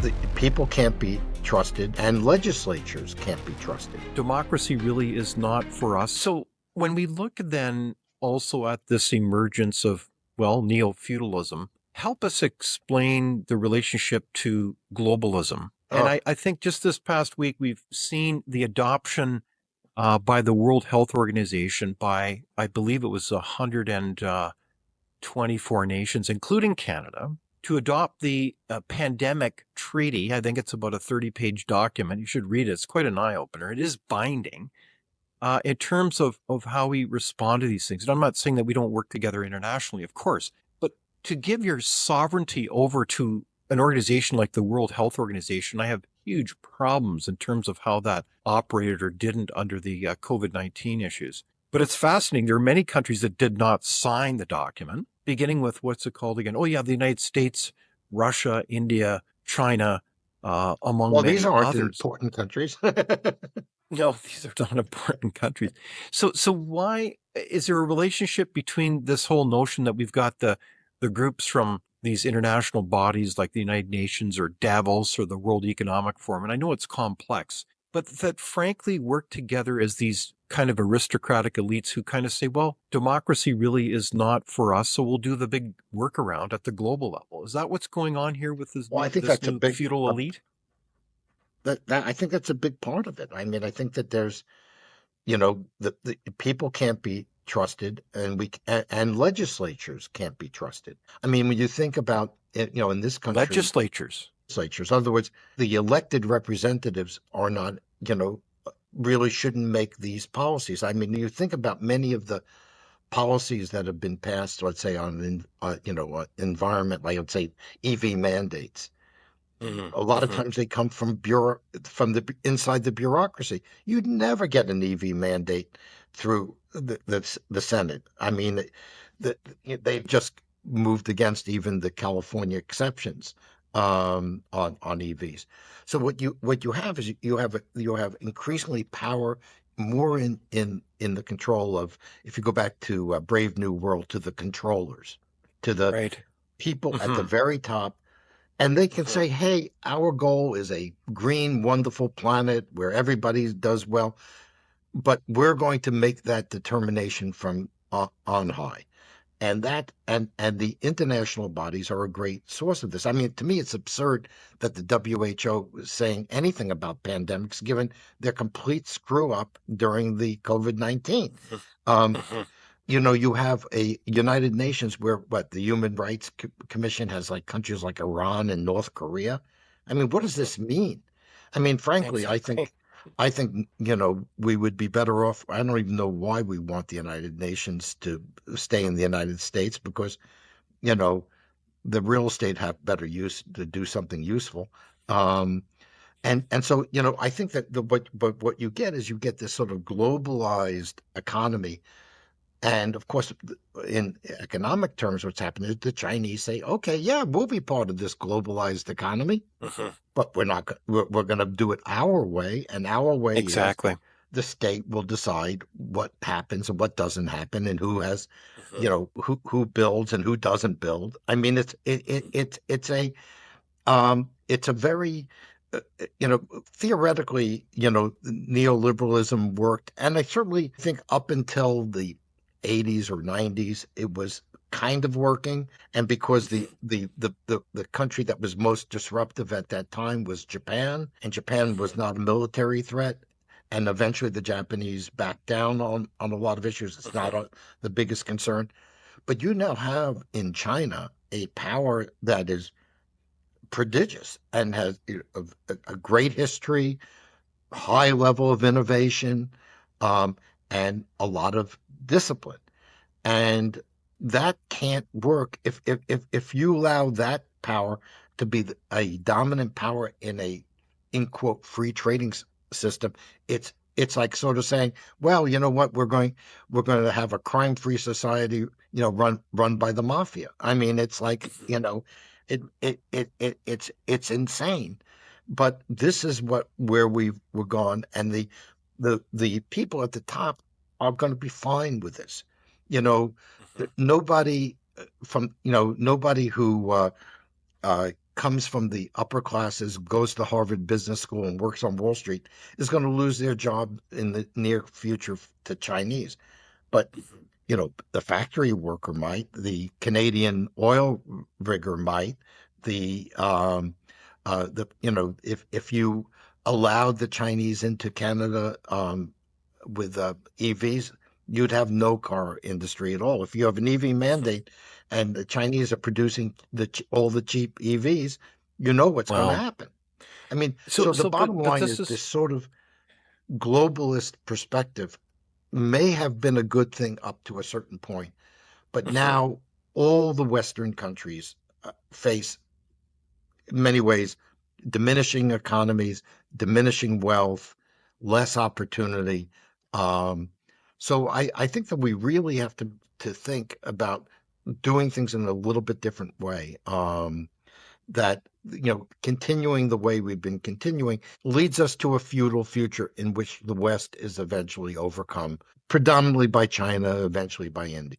The people can't be trusted, and legislatures can't be trusted. Democracy really is not for us. So when we look then also at this emergence of, well, neo-feudalism, help us explain the relationship to globalism. And Oh, I think just this past week, we've seen the adoption by the World Health Organization by, I believe it was 124 nations, including Canada, to adopt the pandemic treaty. I think it's about a 30-page document. You should read it. It's quite an eye-opener. It is binding in terms of how we respond to these things. And I'm not saying that we don't work together internationally, of course, but to give your sovereignty over to an organization like the World Health Organization, I have huge problems in terms of how that operated or didn't under the COVID-19 issues. But it's fascinating. There are many countries that did not sign the document, beginning with what's it called again? Oh, yeah, the United States, Russia, India, China, among well, these many aren't others. important countries. No, these are not important countries. So why is there a relationship between this whole notion that we've got the groups from these international bodies like the United Nations or Davos or the World Economic Forum? And I know it's complex, but that frankly work together as these kind of aristocratic elites who kind of say, well, democracy really is not for us, so we'll do the big workaround at the global level. Is that what's going on here with Well, I think this that's a new big feudal elite? that I think that's a big part of it. I mean, I think that there's the people can't be trusted, and legislatures can't be trusted. I mean, when you think about it, in this country, Legislatures. legislatures, in other words, the elected representatives are not, really shouldn't make these policies. I mean, you think about many of the policies that have been passed, let's say on environment, like let's say EV mandates. Hmm. A lot of Hmm. times they come from the inside the bureaucracy. You'd never get an EV mandate through the Senate. I mean, they've just moved against even the California exceptions on EVs. So what you have is you have increasingly power more in the control of, if you go back to Brave New World, to the controllers, to the Right. people at the Hmm. very top, and they can Hmm. say, hey, our goal is a green, wonderful planet where everybody does well, but we're going to make that determination from on high. And the international bodies are a great source of this. I mean, to me, it's absurd that the WHO is saying anything about pandemics, given their complete screw up during the COVID-19. Um, Hmm. you have a United Nations where the Human Rights Commission has like countries like Iran and North Korea. I mean, what does Hmm. this mean? I mean, frankly, I Exactly. think I think we would be better off. I don't even know why we want the United Nations to stay in the United States, because you know the real estate have better use to do something useful. Um, and so I think that what you get is you get this sort of globalized economy, and of course, in economic terms, what's happened is the Chinese say, okay, yeah, we'll be part of this globalized economy, Hmm. but we're not, we're going to do it our way. And our way is Exactly. the state will decide what happens and what doesn't happen, and who has, Hmm. who builds and who doesn't build. I mean, it's a very, theoretically, neoliberalism worked. And I certainly think up until the 80s or 90s, it was kind of working. And because the country that was most disruptive at that time was Japan, and Japan was not a military threat. And eventually the Japanese backed down on a lot of issues. It's not the biggest concern. But you now have in China a power that is prodigious and has a great history, high level of innovation, um, and a lot of discipline. And that can't work if you allow that power to be a dominant power in a, in quote, free trading system. It's like sort of saying, well, you know what, we're going to have a crime-free society, run by the mafia. I mean, it's like, it's insane. But this is where we're gone, and the people at the top are going to be fine with this. You know, Hmm. nobody nobody who comes from the upper classes, goes to Harvard Business School, and works on Wall Street is going to lose their job in the near future to Chinese. But the factory worker might, the Canadian oil rigger might, if you allowed the Chinese into Canada with EVs, you'd have no car industry at all. If you have an EV mandate and the Chinese are producing all the cheap EVs, you know what's going to Well, happen. I mean, so so the so bottom but line this is this is sort of globalist perspective may have been a good thing up to a certain point, but now all the Western countries face, in many ways, diminishing economies, diminishing wealth, less opportunity. Um, so I think that we really have to think about doing things in a little bit different way. That continuing the way we've been continuing leads us to a feudal future in which the West is eventually overcome, predominantly by China, eventually by India.